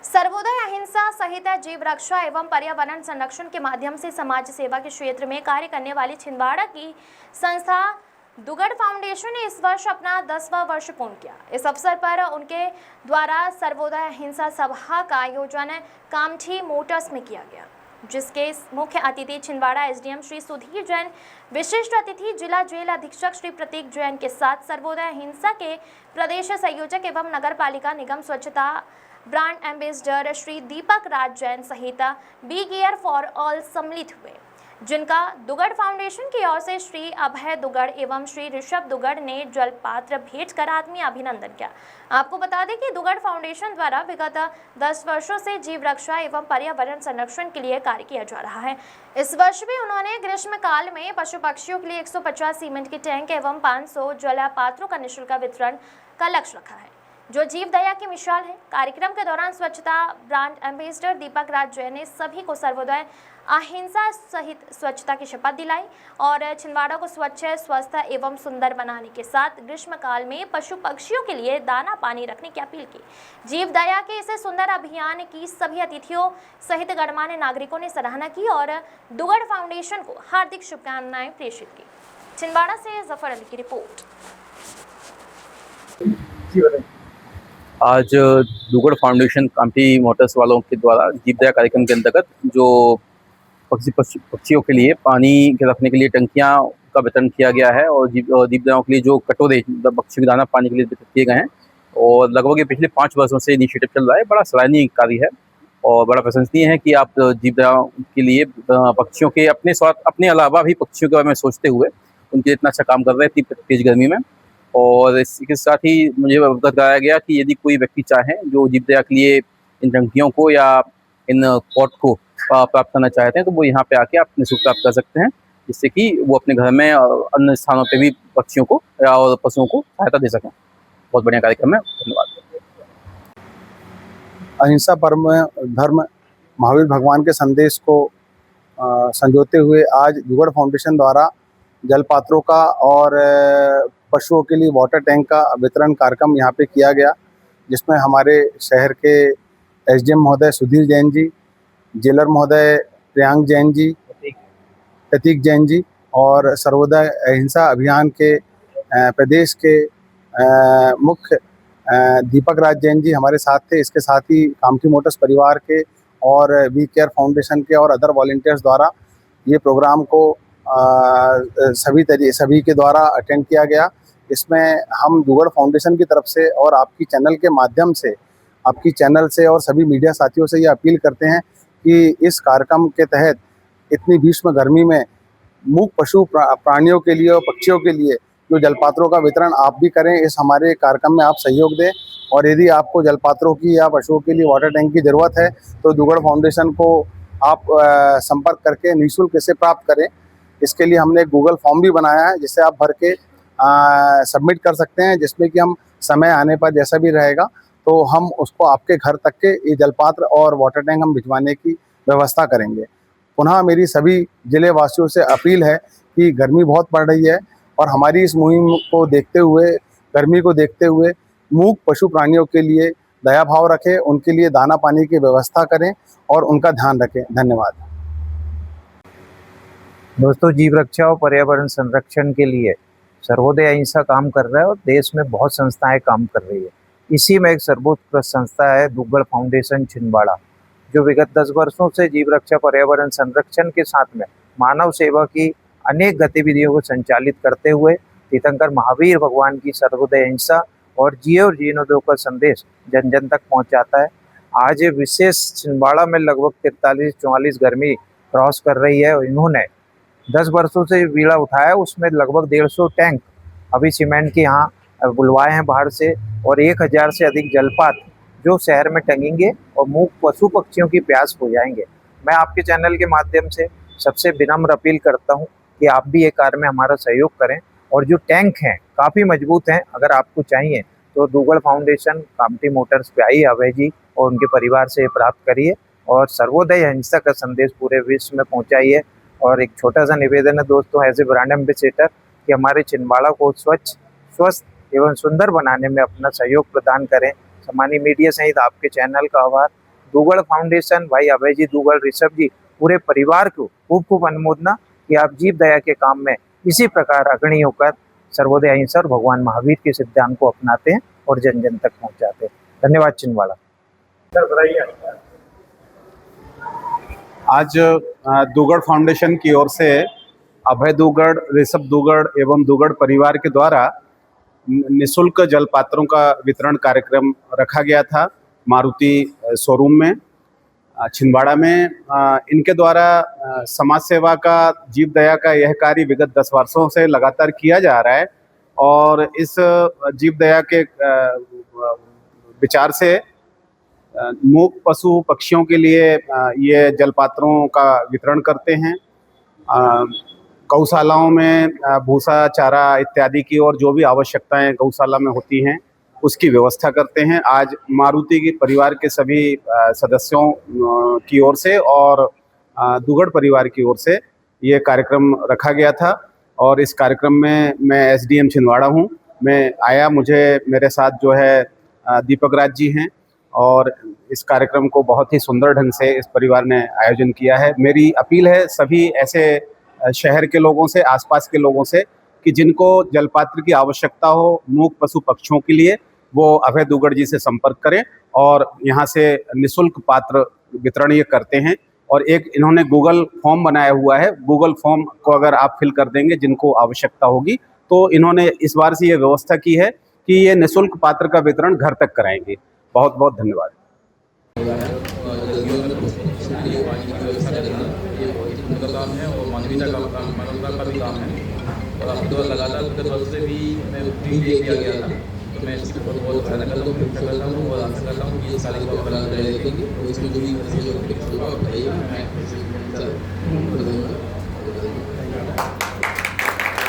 सर्वोदय अहिंसा सहित जीव रक्षा एवं पर्यावरण संरक्षण के माध्यम से समाज सेवा के क्षेत्र में कार्य करने वाली छिंदवाड़ा की संस्था दुगड़ फाउंडेशन ने इस वर्ष अपना 10वां वर्ष पूर्ण किया। इस अवसर पर उनके द्वारा सर्वोदय अहिंसा सभा का आयोजन कामठी मोटर्स में किया गया, जिसके मुख्य अतिथि छिंदवाड़ा एसडीएम श्री सुधीर जैन, विशिष्ट अतिथि जिला जेल अधीक्षक श्री प्रतीक जैन के साथ सर्वोदय अहिंसा के प्रदेश संयोजक एवं नगर पालिका निगम स्वच्छता ब्रांड एम्बेसडर श्री दीपक राज जैन सहित बी गियर फॉर ऑल सम्मिलित हुए, जिनका दुगड़ फाउंडेशन की ओर से श्री अभय दुगड़ एवं श्री ऋषभ दुगड़ ने जलपात्र भेंट कर आत्मीय अभिनंदन किया। आपको बता दें कि दुगड़ फाउंडेशन द्वारा विगत 10 वर्षों से जीव रक्षा एवं पर्यावरण संरक्षण के लिए कार्य किया जा रहा है। इस वर्ष भी उन्होंने ग्रीष्म काल में पशु पक्षियों के लिए 150 सीमेंट के टैंक एवं 500 जलपात्रों का निःशुल्क वितरण का लक्ष्य रखा है, जो जीव दया की मिसाल है। कार्यक्रम के दौरान स्वच्छता ब्रांड एम्बेसडर दीपक राज जैन ने सभी को सर्वोदय अहिंसा सहित स्वच्छता की शपथ दिलाई और छिंदवाड़ा को स्वच्छ, स्वस्थ एवं सुंदर बनाने के साथ ग्रीष्म काल में पशु पक्षियों के लिए दाना पानी रखने की अपील की। जीव दया के इस सुंदर अभियान की सभी अतिथियों सहित गणमान्य नागरिकों ने सराहना की और दुगड़ फाउंडेशन को हार्दिक शुभकामनाएं प्रेषित की। छिंदवाड़ा से जफर अली की रिपोर्ट। आज दुगड़ फाउंडेशन कामठी मोटर्स वालों के द्वारा जीव दया कार्यक्रम के अंतर्गत जो पक्षियों के लिए पानी के रखने के लिए टंकियां का वितरण किया गया है और जीव दयाओं के लिए जो कटोरे पक्षियों को दाना पानी के लिए वितरित किए गए हैं और लगभग ये पिछले 5 वर्षों से इनिशिएटिव चल रहा है। बड़ा सराहनीय कार्य है और बड़ा प्रशंसनीय है कि आप जीव दयाओं के लिए पक्षियों के अपने स्वार्थ अपने अलावा भी पक्षियों के बारे में सोचते हुए उनके इतना अच्छा काम कर रहे हैं इतनी तेज गर्मी में। और इसके साथ ही मुझे अवगत कराया गया कि यदि कोई व्यक्ति चाहे जो जीव दया के लिए इन टंकियों को या इन पॉट को प्राप्त करना चाहते हैं तो वो यहाँ पे आके आप निःशुल्क प्राप्त कर सकते हैं, जिससे कि वो अपने घर में और अन्य स्थानों पे भी पक्षियों को और पशुओं को सहायता दे सकें। बहुत बढ़िया कार्यक्रम है, धन्यवाद। अहिंसा परम धर्म महावीर भगवान के संदेश को संजोते हुए आज दुगड़ फाउंडेशन द्वारा जलपात्रों का और पशुओं के लिए वाटर टैंक का वितरण कार्यक्रम यहाँ पे किया गया, जिसमें हमारे शहर के एसडीएम महोदय सुधीर जैन जी, जेलर महोदय प्रियांक जैन जी, प्रतीक जैन जी और सर्वोदय अहिंसा अभियान के प्रदेश के मुख्य दीपक राज जैन जी हमारे साथ थे। इसके साथ ही कामठी मोटर्स परिवार के और वी केयर फाउंडेशन के और अदर वॉलंटियर्स द्वारा ये प्रोग्राम को सभी के द्वारा अटेंड किया गया। इसमें हम दुगड़ फाउंडेशन की तरफ से और आपकी चैनल के माध्यम से, आपकी चैनल से और सभी मीडिया साथियों से ये अपील करते हैं कि इस कार्यक्रम के तहत इतनी भीष्म गर्मी में मूक पशु प्राणियों के लिए और पक्षियों के लिए जो जलपात्रों का वितरण आप भी करें। इस हमारे कार्यक्रम में आप सहयोग दें और यदि आपको जलपात्रों की या पशुओं के लिए वाटर टैंक की ज़रूरत है तो दुगड़ फाउंडेशन को आप संपर्क करके निःशुल्क इसे प्राप्त करें। इसके लिए हमने एक गूगल फॉर्म भी बनाया है जिसे आप भर के सबमिट कर सकते हैं, जिसमें कि हम समय आने पर जैसा भी रहेगा तो हम उसको आपके घर तक के ये जलपात्र और वाटर टैंक हम भिजवाने की व्यवस्था करेंगे। पुनः मेरी सभी जिले वासियों से अपील है कि गर्मी बहुत बढ़ रही है और हमारी इस मुहिम को देखते हुए, गर्मी को देखते हुए मूक पशु प्राणियों के लिए दया भाव रखें, उनके लिए दाना पानी की व्यवस्था करें और उनका ध्यान रखें। धन्यवाद। दोस्तों, जीव रक्षा और पर्यावरण संरक्षण के लिए सर्वोदय अहिंसा काम कर रहा है और देश में बहुत संस्थाएं काम कर रही है। इसी में एक सर्वोत्कृष्ट संस्था है दुगड़ फाउंडेशन छिंदवाड़ा, जो विगत 10 वर्षों से जीव रक्षा पर्यावरण संरक्षण के साथ में मानव सेवा की अनेक गतिविधियों को संचालित करते हुए तीर्थंकर महावीर भगवान की सर्वोदय अहिंसा और जिए और जीने दो का संदेश जन जन तक पहुंचाता है। आज विशेष छिंदवाड़ा में लगभग 43-44 गर्मी क्रॉस कर रही है और इन्होंने 10 वर्षों से बीड़ा उठाया, उसमें लगभग 150 टैंक अभी सीमेंट के यहाँ बुलवाए हैं बाहर से और 1000 से अधिक जलपात जो शहर में टंगेंगे और मूक पशु पक्षियों की प्यास बुझाएंगे। मैं आपके चैनल के माध्यम से सबसे विनम्र अपील करता हूं कि आप भी ये कार्य में हमारा सहयोग करें और जो टैंक हैं काफ़ी मजबूत हैं, अगर आपको चाहिए तो दुगड़ फाउंडेशन कामठी मोटर्स पे आइए, अभय जी और उनके परिवार से प्राप्त करिए और सर्वोदय अहिंसा का संदेश पूरे विश्व में पहुँचाइए। और एक छोटा सा निवेदन है दोस्तों, एज ए ब्रांड एम्बेसडर, कि हमारे छिंदवाड़ा को स्वच्छ, स्वस्थ एवं सुंदर बनाने में अपना सहयोग प्रदान करें। सामान्य मीडिया सहित आपके चैनल का आभार। दुग्गड़ फाउंडेशन, भाई अभय जी दुग्गड़, ऋषभ जी, पूरे परिवार को खूब खूब अनुमोदना कि आप जीव दया के काम में इसी प्रकार अग्रणी होकर सर्वोदय अहिंसा और भगवान महावीर के सिद्धांत को अपनाते हैं और जन जन तक पहुंचाते हैं। धन्यवाद छिंदवाड़ा। आज दुग्गड़ फाउंडेशन की ओर से अभय दुग्गड़, ऋषभ दुग्गड़ एवं दुग्गड़ परिवार के द्वारा निःशुल्क जल पात्रों का वितरण कार्यक्रम रखा गया था मारुति शोरूम में छिंदवाड़ा में। इनके द्वारा समाज सेवा का, जीव दया का यह कार्य विगत 10 वर्षों से लगातार किया जा रहा है और इस जीव दया के विचार से मूक पशु पक्षियों के लिए ये जलपात्रों का वितरण करते हैं। गौशालाओं में भूसा, चारा इत्यादि की और जो भी आवश्यकताएं गौशाला में होती हैं उसकी व्यवस्था करते हैं। आज मारुति के परिवार के सभी सदस्यों की ओर से और दुग्गड़ परिवार की ओर से ये कार्यक्रम रखा गया था और इस कार्यक्रम में मैं एसडीएम छिंदवाड़ा हूँ। मैं आया, मुझे मेरे साथ जो है दीपक राज जी हैं और इस कार्यक्रम को बहुत ही सुंदर ढंग से इस परिवार ने आयोजन किया है। मेरी अपील है सभी ऐसे शहर के लोगों से, आसपास के लोगों से कि जिनको जलपात्र की आवश्यकता हो मूक पशु पक्षियों के लिए, वो अभय दुग्गड़ जी से संपर्क करें और यहाँ से निःशुल्क पात्र वितरण ये करते हैं। और एक इन्होंने गूगल फॉर्म बनाया हुआ है, गूगल फॉर्म को अगर आप फिल कर देंगे जिनको आवश्यकता होगी, तो इन्होंने इस बार से ये व्यवस्था की है कि ये निःशुल्क पात्र का वितरण घर तक कराएंगे। बहुत बहुत धन्यवाद। उनका काम है और मानवता का भी काम है और आपके द्वारा लगातार विगत वर्ष से भी मैं ड्रीम डे किया गया था, तो मैं इसके ऊपर बहुत सराहना करता हूँ, प्रशंसा करता हूँ और आशा करता हूँ कि इस कार्य को आप बना रहे देखेंगे और इसमें जो भी बताइएगा मैं